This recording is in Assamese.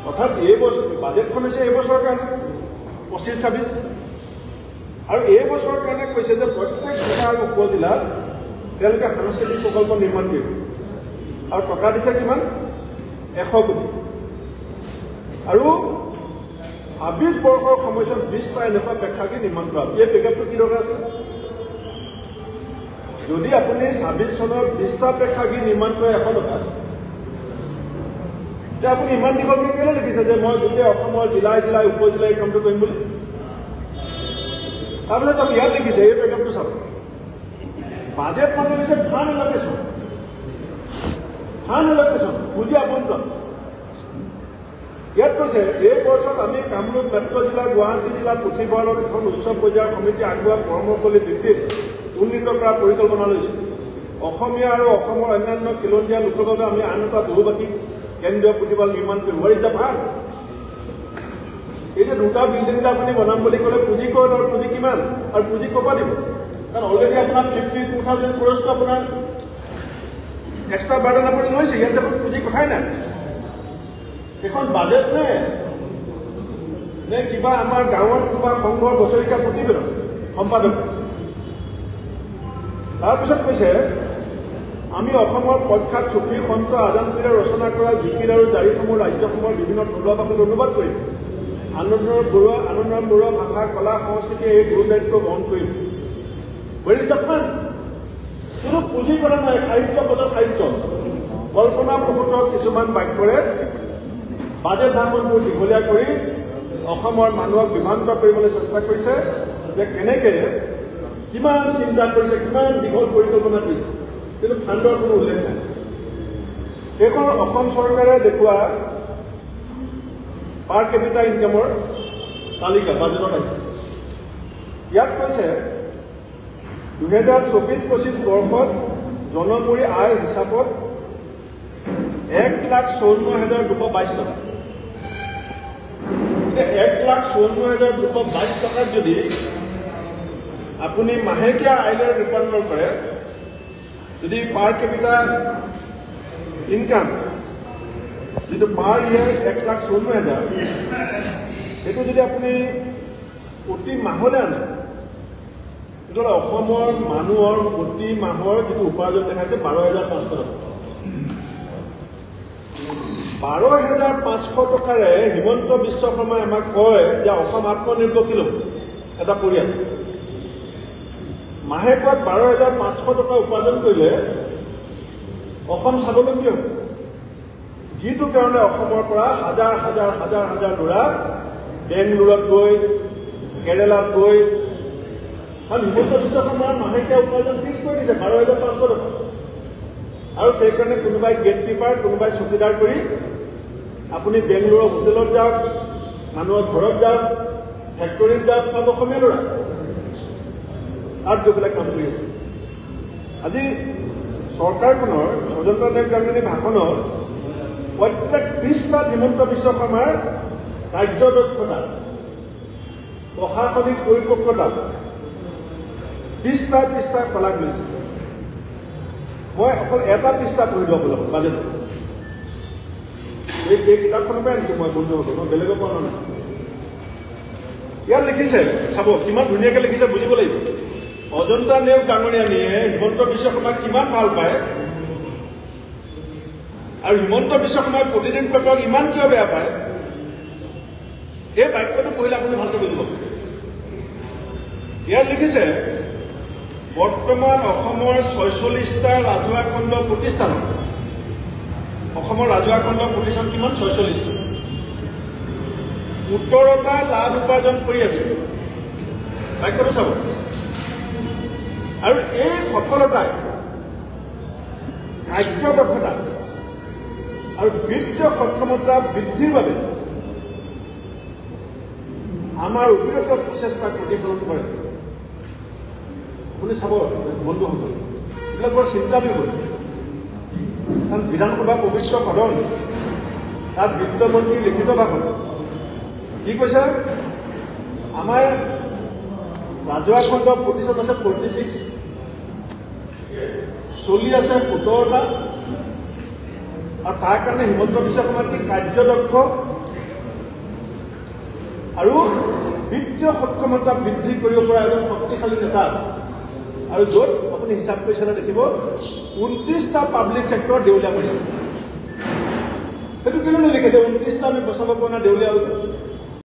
অৰ্থাৎ এই বছৰ বাজেটখন হৈছে এই বছৰৰ কাৰণে 25-26 আৰু এই বছৰৰ কাৰণে কৈছে যে প্ৰত্যেক জিলা আৰু উপজিলাত তেওঁলোকে সাংস্কৃতিক প্ৰকল্প নিৰ্মাণ কৰিব আৰু টকা দিছে কিমান 100 কোটি আৰু 26 বৰ্ষৰ সময়ছোৱাত 20টা এনেকুৱা প্ৰেক্ষাগৃহ নিৰ্মাণ কৰা এই পেকআপটো কি দৰকাৰ আছে যদি আপুনি 26 চনত 20টা প্ৰেক্ষাগৃহ নিৰ্মাণ কৰে 100 টকা এতিয়া আপুনি ইমান দীঘলকৈ কেলৈ লিখিছে যে মই গোটেই অসমৰ জিলাই জিলাই উপজিলাই কামটো কৰিম বুলি তাৰপিছত আপুনি ইয়াত লিখিছে এই পেকআপটো চাব বাজেট মানে হৈছে ফাণ্ড এলকেশ্যন পুঁজি আবণ্টন ইয়াত কৈছে এই বছৰত আমি কামৰূপ মেট্ৰ জিলা গুৱাহাটী জিলা পুথিভঁৰালত এখন উচ্চ পৰ্যায়ৰ সমিতি আগবঢ়োৱা পৰামৰ্শলী ভিত্তিত উন্নীত কৰাৰ পৰিকল্পনা লৈছোঁ অসমীয়া আৰু অসমৰ অন্যান্য খিলঞ্জীয়া লোকৰ বাবে আমি আন এটা বহুবাৰ্ষিক কেন্দ্ৰীয় পুথিভঁৰাল নিৰ্মাণ কৰিম হোৱাট ইজ দ্য প্লান এই যে দুটা বিল্ডিং যে আপুনি বনাম বুলি ক'লে পুঁজি ক'ত আৰু পুঁজি কিমান আৰু পুঁজি ক'ৰ পৰা দিব কাৰণ অলৰেডি আপোনাৰ 52,000 crores আপোনাৰ এক্সট্ৰা বাৰ্ডেন আপুনি লৈছে ইয়াত দেখোন পুঁজি কথাই নাই এখন বাজেট নে কিবা আমাৰ গাঁৱত কিবা সংঘৰ বছৰেকীয়া প্ৰতিবেদন সম্পাদক তাৰপিছত কৈছে আমি অসমৰ প্ৰখ্যাত চুফি সন্ত আজানপীৰে ৰচনা কৰা জিকিৰ আৰু জাৰিসমূহ ৰাজ্যসমূহৰ বিভিন্ন থলুৱা ভাষাত অনুবাদ কৰিম আনন্দৰাম বৰুৱা ভাষা কলা সংস্কৃতি এই গুৰু দায়িত্ব বহন কৰিম কোনো পুঁজি কৰা নাই সাহিত্য পথত সাহিত্য কল্পনা প্ৰসূত কিছুমান বাক্যৰে বাজেট ভাষণবোৰ দীঘলীয়া কৰি অসমৰ মানুহক বিভ্ৰান্ত কৰিবলৈ চেষ্টা কৰিছে যে কেনেকৈ কিমান চিন্তা কৰিছে কিমান দীঘল পৰিকল্পনা কৰিছে কিন্তু ফাণ্ডৰ কোনো উল্লেখ নাই সেইখন অসম চৰকাৰে দেখুওৱা পাৰ কেপিটা ইনকামৰ তালিকা বাজেটত আহিছে ইয়াত কৈছে 2024-25 বৰ্ষত জনমূৰি আয় হিচাপত 1,54,222 টকা 1,54,222 টকাত যদি আপুনি মাহেকীয়া আয়লৈ ৰূপান্তৰ কৰে যদি পাৰ কেপিটা ইনকাম যিটো পাৰ ইয়েৰ 1,54,000 সেইটো যদি আপুনি প্ৰতি মাহলৈ আনে তেতিয়াহ'লে অসমৰ মানুহৰ প্ৰতি মাহৰ যিটো উপাৰ্জন দেখাইছে 12,500 টকা 12,500 টকাৰে হিমন্ত বিশ্ব শৰ্মাই আমাক কয় যে অসম আত্মনিৰ্ভৰশীল হ'ব এটা পৰিয়াল মাহেকত 12,500 টকা উপাৰ্জন কৰিলে অসম স্বাৱলম্বী হ'ব যিটো কাৰণে অসমৰ পৰা হাজাৰ হাজাৰ হাজাৰ হাজাৰ ল'ৰা বেংগলোৰত গৈ কেৰেলাত গৈ কাৰণ হিমন্ত বিশ্ব শৰ্মাৰ মাহেকীয়া উপাৰ্জন ফিক্স কৰি দিছে 12,500 টকা আৰু সেইকাৰণে কোনোবাই গেট কিপাৰ কোনোবাই চকীদাৰ কৰি আপুনি বেংগলোৰৰ হোটেলত যাওক মানুহৰ ঘৰত যাওক ফেক্টৰীত যাওক চব অসমীয়া ল'ৰা তাত গৈ পেলাই কাম কৰি আছে আজি চৰকাৰখনৰ স্বতন্ত্ৰ দেৱ গাংগুলী ভাষণত প্ৰত্যেক পৃষ্ঠাত হিমন্ত বিশ্ব শৰ্মাৰ কাৰ্যদক্ষতা প্ৰশাসনিক পৰিপক্কতা পৃষ্ঠা শলাগ লৈছে মই অকল এটা পৃষ্ঠা পঢ়ি দিওঁ আপোনালোকক বাজেটত এই কিতাপখনৰ পৰাই আনিছোঁ মই বন্ধুসকল মই বেলেগৰ পৰা নাই ইয়াত লিখিছে চাব কিমান ধুনীয়াকৈ লিখিছে বুজিব লাগিব অজন্তা নেওগ ডাঙৰীয়ানীয়ে হিমন্ত বিশ্ব শৰ্মাক কিমান ভাল পায় আৰু হিমন্ত বিশ্ব শৰ্মাই প্ৰতিদিন পেপাৰক ইমান কিয় বেয়া পায় এই বাক্যটো পঢ়িলে আপুনি ভালকৈ বুজিব ইয়াত লিখিছে বৰ্তমান অসমৰ 46টা ৰাজহুৱা খণ্ড প্ৰতিষ্ঠান অসমৰ ৰাজহুৱা খণ্ড প্ৰতিষ্ঠান কিমান 46টা 17টা লাভ উপাৰ্জন কৰি আছে বাক্যটো চাব আৰু এই সফলতাই কাৰ্যদক্ষতা আৰু বিত্তীয় সক্ষমতা বৃদ্ধিৰ বাবে আমাৰ অবিৰত প্ৰচেষ্টাক প্ৰতিফলন কৰে আপুনি চাব বন্ধুসকল এইবিলাক বৰ চিন্তা বিষয় কাৰণ বিধানসভা পবিত্ৰ সদন তাত বিত্তমন্ত্ৰীৰ লিখিত ভাষণ কি কৈছে আমাৰ ৰাজহুৱা খণ্ড প্ৰতিষ্ঠান আছে 46 চলি আছে 17টা আৰু তাৰ কাৰণে হিমন্ত বিশ্ব শৰ্মা কি কাৰ্যদক্ষ আৰু বিত্তীয় সক্ষমতা বৃদ্ধি কৰিব পৰা এজন শক্তিশালী নেতা আৰু য'ত আপুনি হিচাপ কৰি চালে দেখিব 29টা পাব্লিক চেক্টৰ দেউলীয়া কৰি আছে। সেইটো কেলৈ নিলিখে যে 29টা আমি বচাব পৰা নাই দেউলীয়া